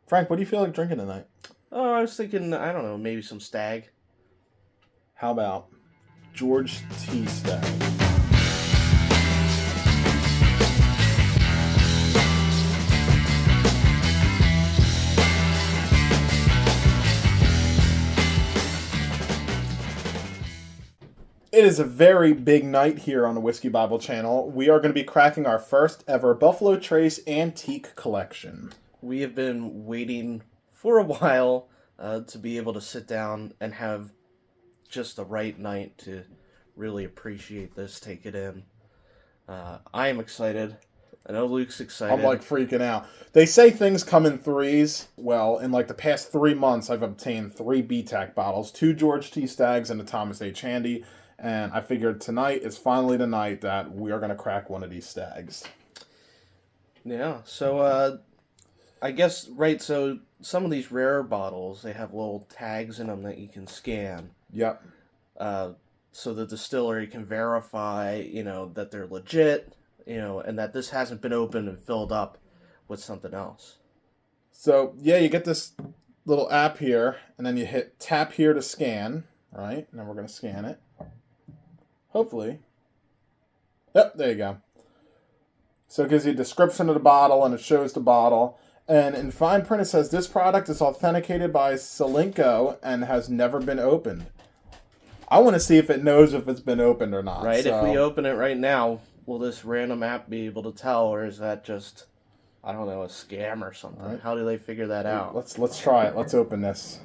Frank, what do you feel like drinking tonight? Oh, I was thinking, I don't know, maybe some Stagg. How about George T. Stagg? It is a very big night here on the Whiskey Bible channel. We are going to be cracking our first ever Buffalo Trace Antique Collection. We have been waiting for a while to be able to sit down and have just the right night to really appreciate this, take it in. I am excited. I know Luke's excited. I'm like freaking out. They say things come in threes. Well, in like the past 3 months, I've obtained 3 BTAC bottles, 2 George T. Staggs and a Thomas H. Handy. And I figured tonight is finally the night that we are going to crack one of these Staggs. Yeah, so I guess, right, so some of these rare bottles, they have little tags in them that you can scan. Yep. So the distillery can verify, that they're legit, and that this hasn't been opened and filled up with something else. So, yeah, you get this little app here, and then you hit tap here to scan, right? And then we're going to scan it. Hopefully. Yep, there you go. So it gives you a description of the bottle, and it shows the bottle. And in fine print, it says, this product is authenticated by Selinko and has never been opened. I want to see if it knows if it's been opened or not. Right, so. If we open it right now, will this random app be able to tell, or is that just, I don't know, a scam or something? Right. How do they figure that out? Let's try it. Let's open this.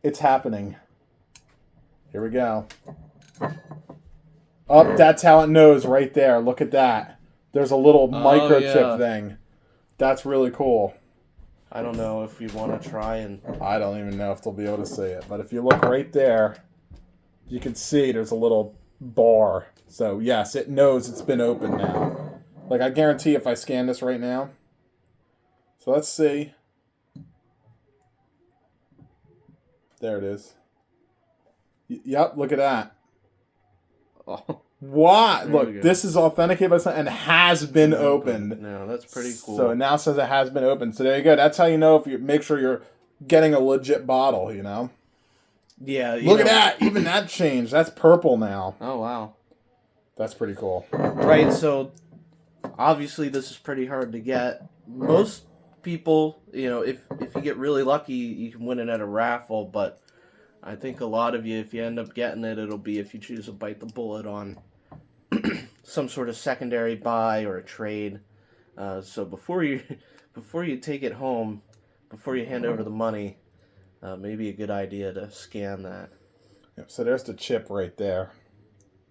It's happening. Here we go. Oh, that's how it knows right there. Look at that. There's a little microchip thing. That's really cool. I don't know if you want to try and... I don't even know if they'll be able to see it. But if you look right there, you can see there's a little bar. So, yes, it knows it's been opened now. Like, I guarantee if I scan this right now. So, let's see. There it is. Yep, look at that. Oh. What? Look, this is authenticated by something and has been opened. No, that's pretty cool. So it now says it has been opened. So there you go. That's how you know if you make sure you're getting a legit bottle, Yeah. Look at that. Even that changed. That's purple now. Oh, wow. That's pretty cool. Right, so obviously this is pretty hard to get. Most people, if you get really lucky, you can win it at a raffle, but I think a lot of you, if you end up getting it, it'll be if you choose to bite the bullet on some sort of secondary buy or a trade. So before you take it home, before you hand over the money, maybe a good idea to scan that. Yep, so there's the chip right there.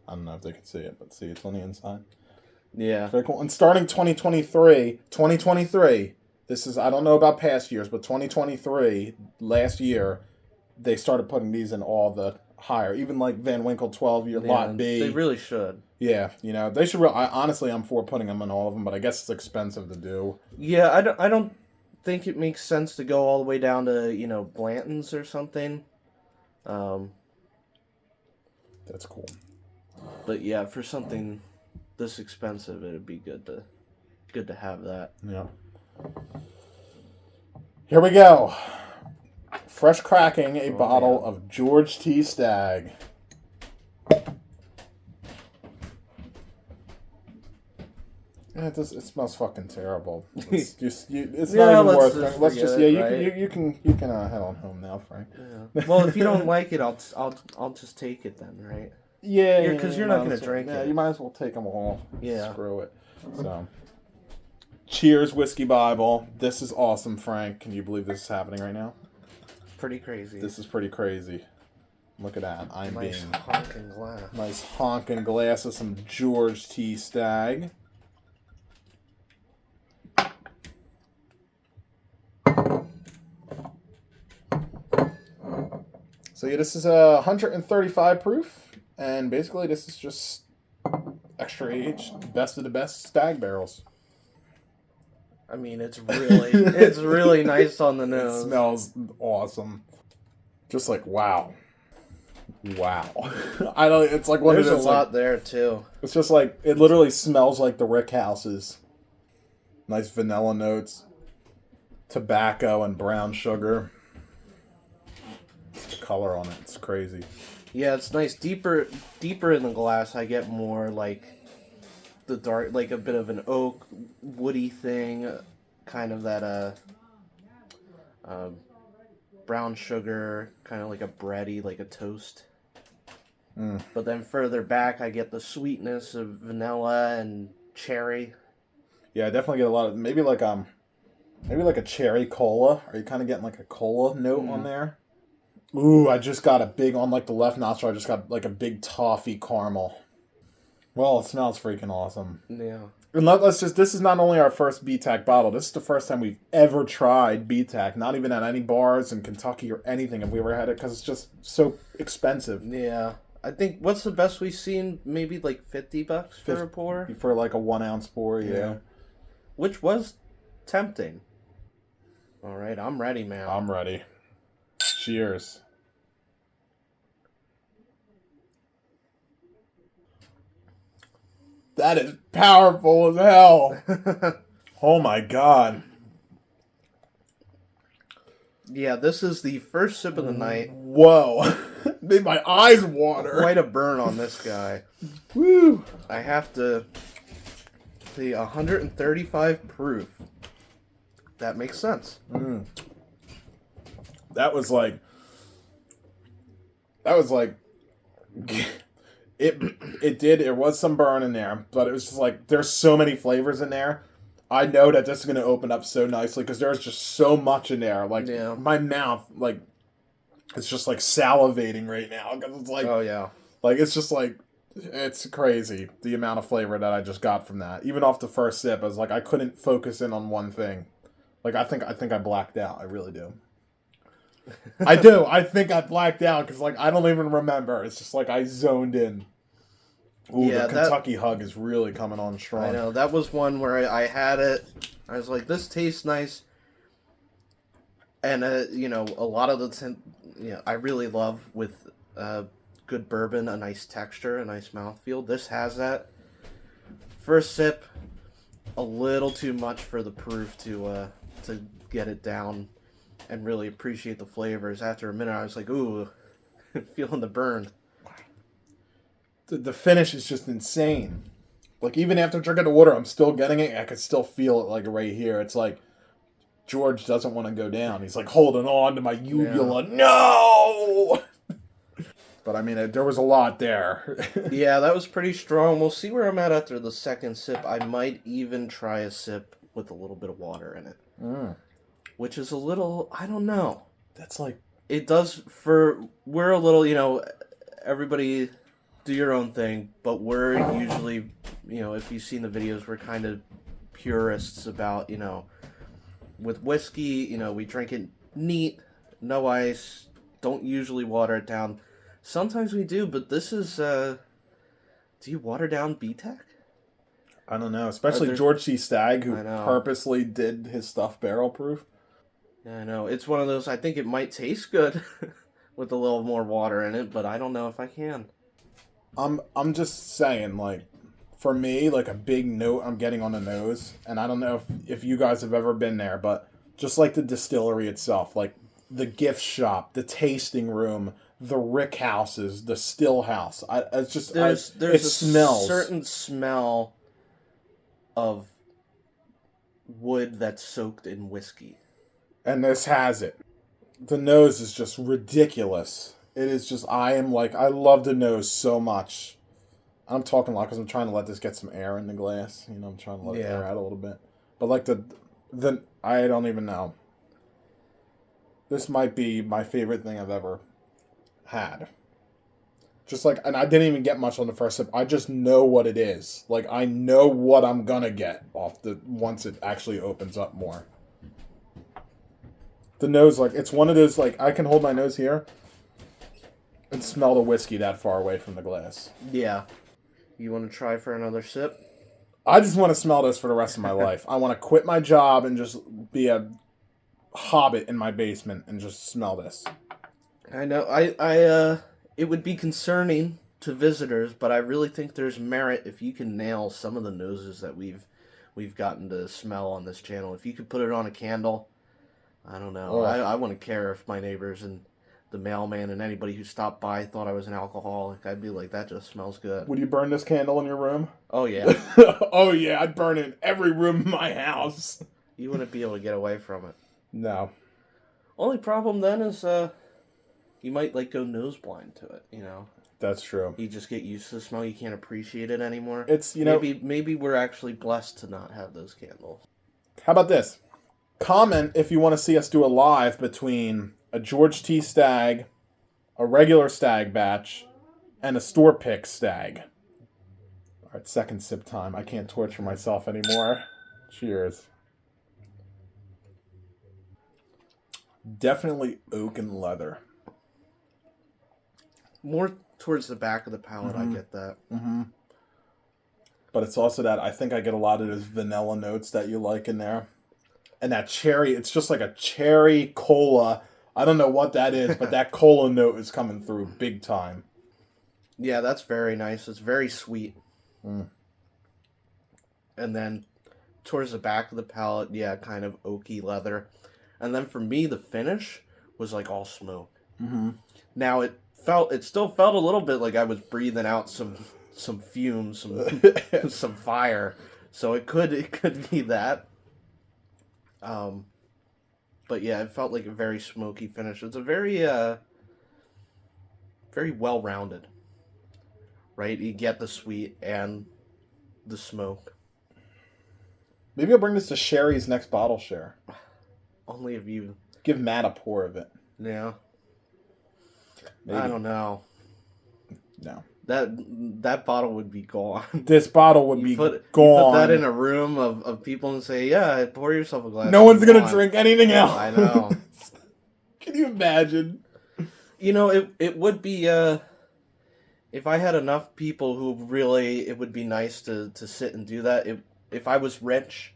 I don't know if they can see it, but see, it's on the inside. Yeah. Very cool. And starting 2023, this is, I don't know about past years, but 2023, last year, they started putting these in all the higher, even like Van Winkle 12-year Lot B. They really should. Yeah, they should. Honestly, I'm for putting them in all of them, but I guess it's expensive to do. Yeah, I don't think it makes sense to go all the way down to Blanton's or something. That's cool. But yeah, for something this expensive, it'd be good to have that. Yeah. Here we go. Fresh cracking a bottle of George T. Stagg. Yeah, it smells fucking terrible. It's not even worth it. Let's just right? you can head on home now, Frank. Yeah. Well, if you don't like it, I'll just take it then, right? Yeah, because you're not gonna drink it. Yeah, you might as well take them all. Yeah, screw it. So, cheers, Whiskey Bible. This is awesome, Frank. Can you believe this is happening right now? Pretty crazy. This is pretty crazy. Look at that. Nice honking glass. Nice honking glass of some George T. Stagg. So yeah, this is 135 proof, and basically this is just extra aged, best of the best Stagg barrels. I mean, it's really nice on the nose. It smells awesome. Just like wow. I don't. It's like one of those. There's a lot there too. It's just like it literally smells like the Rick houses. Nice vanilla notes. tobacco and brown sugar. The color on it, it's crazy. Yeah, it's nice. Deeper in the glass, I get more like the dark, like a bit of an oak, woody thing, kind of that uh, brown sugar, kind of like a bready, like a toast. Mm. But then further back, I get the sweetness of vanilla and cherry. Yeah, I definitely get a lot of maybe like a cherry cola. Are you kind of getting like a cola note on there? Ooh, I just got a big on like the left nostril. I just got like a big toffee caramel. Well, it smells freaking awesome. Yeah. And let's just, this is not only our first BTAC bottle, this is the first time we've ever tried BTAC. Not even at any bars in Kentucky or anything have we ever had it because it's just so expensive. Yeah. I think, what's the best we've seen? Maybe like $50 for a pour? For like a 1 ounce pour, yeah. Which was tempting. All right, I'm ready, man. I'm ready. Cheers. That is powerful as hell. Oh my god. Yeah, this is the first sip of the night. Whoa. Made my eyes water. Quite a burn on this guy. Woo. I have to see 135 proof. That makes sense. That was like it was some burn in there, but it was just like there's so many flavors in there. I know that this is going to open up so nicely because there's just so much in there. Like my mouth, like it's just like salivating right now because it's like, oh yeah, like it's just like it's crazy the amount of flavor that I just got from that. Even off the first sip, I was like I couldn't focus in on one thing. Like I think I blacked out. I really do. I do. I think I blacked out because like I don't even remember. It's just like I zoned in. Ooh, yeah, the Kentucky hug is really coming on strong. I know. That was one where I had it. I was like, this tastes nice. And, you know, a lot of the... I really love with good bourbon, a nice texture, a nice mouthfeel. This has that. First sip, a little too much for the proof to get it down and really appreciate the flavors. After a minute, I was like, ooh, feeling the burn. The finish is just insane. Like, even after drinking the water, I'm still getting it. I can still feel it, like, right here. It's like George doesn't want to go down. He's, like, holding on to my uvula. Yeah. No! But, I mean, there was a lot there. Yeah, that was pretty strong. We'll see where I'm at after the second sip. I might even try a sip with a little bit of water in it. Which is a little... I don't know. That's, like... It does... We're a little, everybody... do your own thing, but we're usually, if you've seen the videos, we're kind of purists about, with whiskey, we drink it neat, no ice, don't usually water it down. Sometimes we do, but this is, do you water down BTAC? I don't know, especially George C. Stagg, who purposely did his stuff barrel proof. Yeah, I know, it's one of those, I think it might taste good with a little more water in it, but I don't know if I can. I'm just saying, like, for me, like, a big note I'm getting on the nose, and I don't know if you guys have ever been there, but just like the distillery itself, like the gift shop, the tasting room, the rick houses, the still house. It's just there's a certain smell of wood that's soaked in whiskey, and this has it. The nose is just ridiculous. It is just, I love the nose so much. I'm talking a lot because I'm trying to let this get some air in the glass. I'm trying to let it air out a little bit. But like I don't even know. This might be my favorite thing I've ever had. Just like, and I didn't even get much on the first sip. I just know what it is. Like, I know what I'm gonna get once it actually opens up more. The nose, like, it's one of those, like, I can hold my nose here and smell the whiskey that far away from the glass. Yeah. You want to try for another sip? I just want to smell this for the rest of my life. I want to quit my job and just be a hobbit in my basement and just smell this. I know. It would be concerning to visitors, but I really think there's merit if you can nail some of the noses that we've gotten to smell on this channel. If you could put it on a candle, I don't know. Oh, I wouldn't care if my neighbors and the mailman and anybody who stopped by thought I was an alcoholic. I'd be like, that just smells good. would you burn this candle in your room? Oh, yeah. Oh yeah, I'd burn it in every room in my house. You wouldn't be able to get away from it. No. Only problem then is you might like go nose blind to it, you know. That's true. You just get used to the smell. You can't appreciate it anymore. It's, maybe we're actually blessed to not have those candles. how about this? Comment if you want to see us do a live between a George T. Stagg, a regular Stagg batch, and a store pick Stagg. All right, second sip time. I can't torture myself anymore. Cheers. Definitely oak and leather. More towards the back of the palate, I get that. Mm-hmm. But it's also that I think I get a lot of those vanilla notes that you like in there. And that cherry, it's just like a cherry cola. I don't know what that is, but that cola note is coming through big time. Yeah, that's very nice. It's very sweet. Mm. And then towards the back of the palate, yeah, kind of oaky leather. And then for me, the finish was like all smoke. Mm-hmm. Now it still felt a little bit like I was breathing out some fumes, some fire. So it could be that. But yeah, it felt like a very smoky finish. It's a very very well rounded. Right? You get the sweet and the smoke. Maybe I'll bring this to Sherry's next bottle share. Only if you Give Matt a pour of it. Yeah. Maybe. I don't know. No. That bottle would be gone. This bottle would be gone. You put that in a room of people and say, yeah, pour yourself a glass. No one's going to drink anything else. I know. Can you imagine? You know, it would be, if I had enough people who really, it would be nice to sit and do that. If I was rich,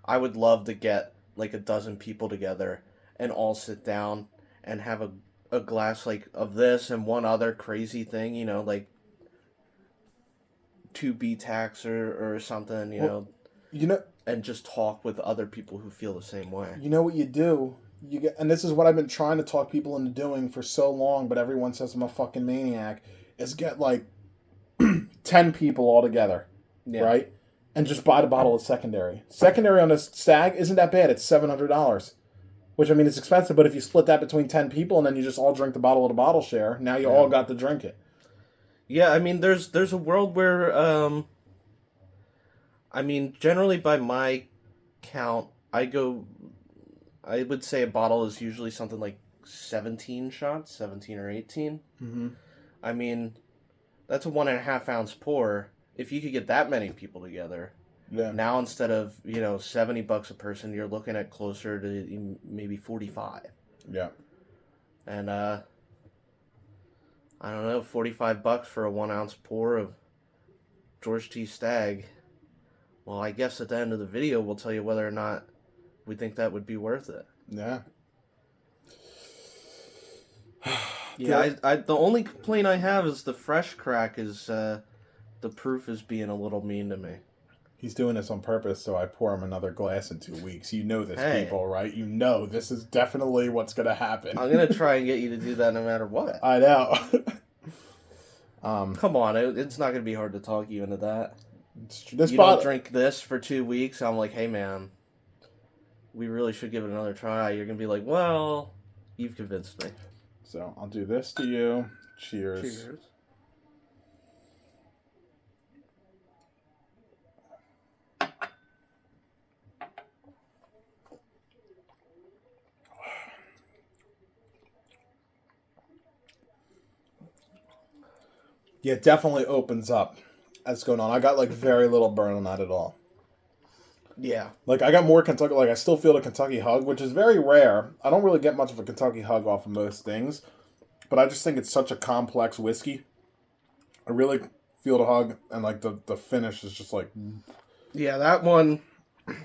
I would love to get like a dozen people together and all sit down and have a glass like of this and one other crazy thing, you know, like 2 B.TACs or something, you know, and just talk with other people who feel the same way. You know what you do? You get, and this is what I've been trying to talk people into doing for so long, but everyone says I'm a fucking maniac, is get like 10 people all together, right? And just buy the bottle of secondary. Secondary on this Stagg isn't that bad. It's $700. Which, I mean, it's expensive, but if you split that between 10 people and then you just all drink the bottle of the bottle share, now you all got to drink it. Yeah, I mean, there's a world where, I mean, generally by my count, I would say a bottle is usually something like 17 shots, 17 or 18. Mm-hmm. I mean, that's a 1.5 ounce pour. If you could get that many people together, now instead of, $70 a person, you're looking at closer to maybe 45. Yeah. And, I don't know, $45 for a 1 ounce pour of George T. Stagg. Well, I guess at the end of the video, we'll tell you whether or not we think that would be worth it. Yeah. Yeah, the only complaint I have is the fresh crack is the proof is being a little mean to me. He's doing this on purpose, so I pour him another glass in 2 weeks. You know this, people, right? You know this is definitely what's going to happen. I'm going to try and get you to do that no matter what. I know. Come on, it's not going to be hard to talk you into that. You don't drink this for 2 weeks, I'm like, hey man, we really should give it another try. You're going to be like, well, you've convinced me. So I'll do this to you. Cheers. Cheers. Yeah, it definitely opens up as going on. I got like very little burn on that at all. Yeah. Like I got more Kentucky, like I still feel the Kentucky hug, which is very rare. I don't really get much of a Kentucky hug off of most things, but I just think it's such a complex whiskey. I really feel the hug, and like the finish is just like... Yeah, that one...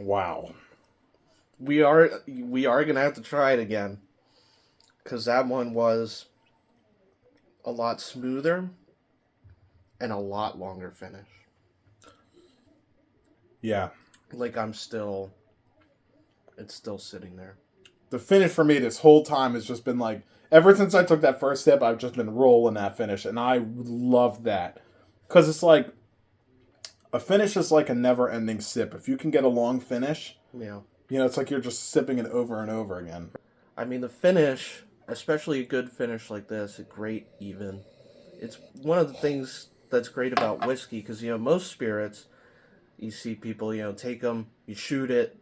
Wow. We are going to have to try it again, because that one was a lot smoother and a lot longer finish. Yeah. Like it's still sitting there. the finish for me this whole time has just been like, ever since I took that first sip, I've just been rolling that finish, and I love that because it's like a finish is like a never-ending sip. If you can get a long finish, Yeah. it's like you're just sipping it over and over again. I mean, the finish, especially a good finish like this, a great even. It's one of the things that's great about whiskey because, most spirits, you see people, take them, you shoot it,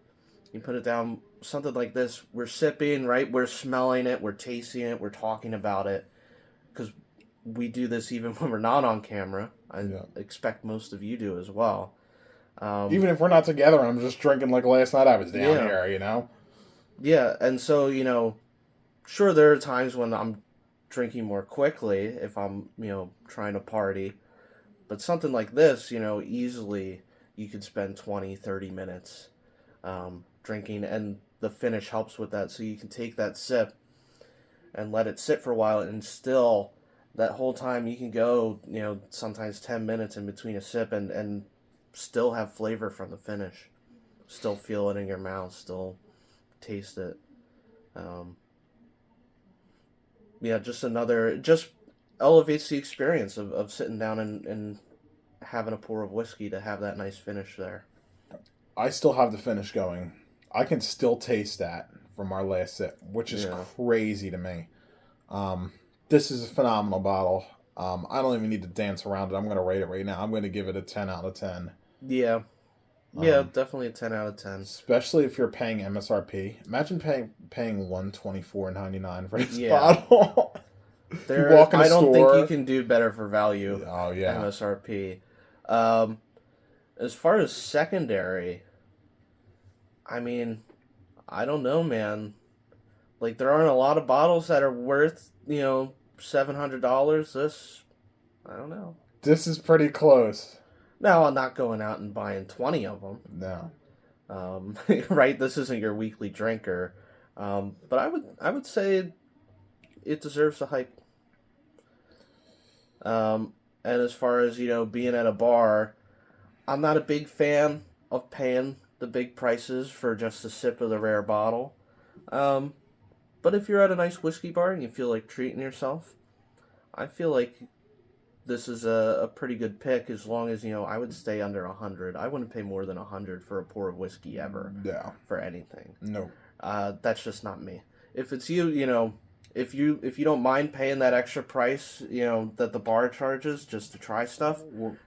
you put it down, something like this. We're sipping, right? We're smelling it, we're tasting it, we're talking about it because we do this even when we're not on camera. I expect most of you do as well. Even if we're not together, I'm just drinking like last night I was down here, Yeah, and so, sure, there are times when I'm drinking more quickly if I'm, trying to party. But something like this, easily you could spend 20, 30 minutes drinking, and the finish helps with that. So you can take that sip and let it sit for a while, and still, that whole time you can go, sometimes 10 minutes in between a sip and still have flavor from the finish. Still feel it in your mouth, still taste it. Just elevates the experience of sitting down and having a pour of whiskey to have that nice finish there. I still have the finish going. I can still taste that from our last sip, which is crazy to me. This is a phenomenal bottle. I don't even need to dance around it. I'm going to rate it right now. I'm going to give it a 10 out of 10. Yeah. Yeah, definitely a 10 out of 10. Especially if you're paying MSRP. Imagine paying $124.99 for this bottle. I don't think you can do better for value. Oh, yeah. MSRP. As far as secondary, I mean, I don't know, man. Like, there aren't a lot of bottles that are worth, $700. I don't know. This is pretty close. Now, I'm not going out and buying 20 of them. No. Right? This isn't your weekly drinker. But I would say it deserves the hype. And as far as, being at a bar, I'm not a big fan of paying the big prices for just a sip of the rare bottle. But if you're at a nice whiskey bar and you feel like treating yourself, I feel like this is a pretty good pick as long as, I would stay under $100. I wouldn't pay more than $100 for a pour of whiskey ever. Yeah. For anything. No. That's just not me. If it's you, if you don't mind paying that extra price, that the bar charges just to try stuff,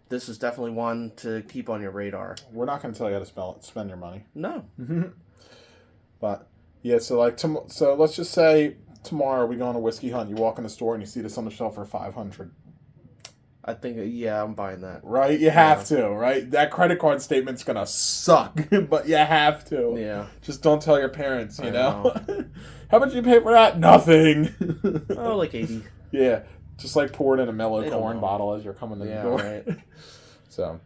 this is definitely one to keep on your radar. We're not going to tell you how to spend your money. No. But yeah, so so let's just say tomorrow we go on a whiskey hunt. You walk in the store and you see this on the shelf for $500. I think, I'm buying that. Right? You have to, right? That credit card statement's going to suck, but you have to. Yeah. Just don't tell your parents, you know? How much you pay for that? Nothing. Oh, like 80. Yeah. Just like pour it in a mellow corn bottle as you're coming to the door. Right. So,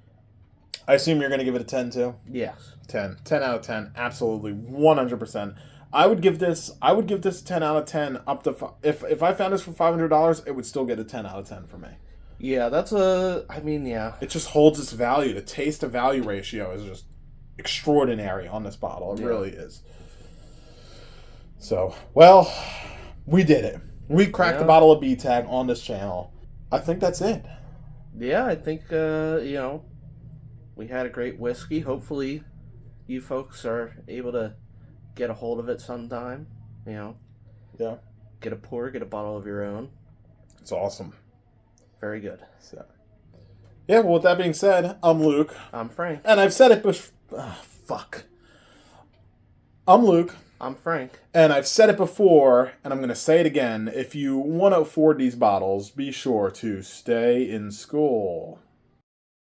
I assume you're going to give it a 10 too? Yes. 10. 10 out of 10. Absolutely. 100%. I would give this 10 out of 10 up to, if I found this for $500, it would still get a 10 out of 10 for me. Yeah, yeah. It just holds its value. The taste to value ratio is just extraordinary on this bottle. It really is. So, well, we did it. We cracked the bottle of BTAC on this channel. I think that's it. Yeah, I think, we had a great whiskey. Hopefully, you folks are able to get a hold of it sometime. Yeah. Get a pour, get a bottle of your own. It's awesome. Very good. So, yeah, well, with that being said, I'm Luke. I'm Frank. And I've said it fuck. I'm Luke. I'm Frank. And I've said it before, and I'm going to say it again. If you want to afford these bottles, be sure to stay in school.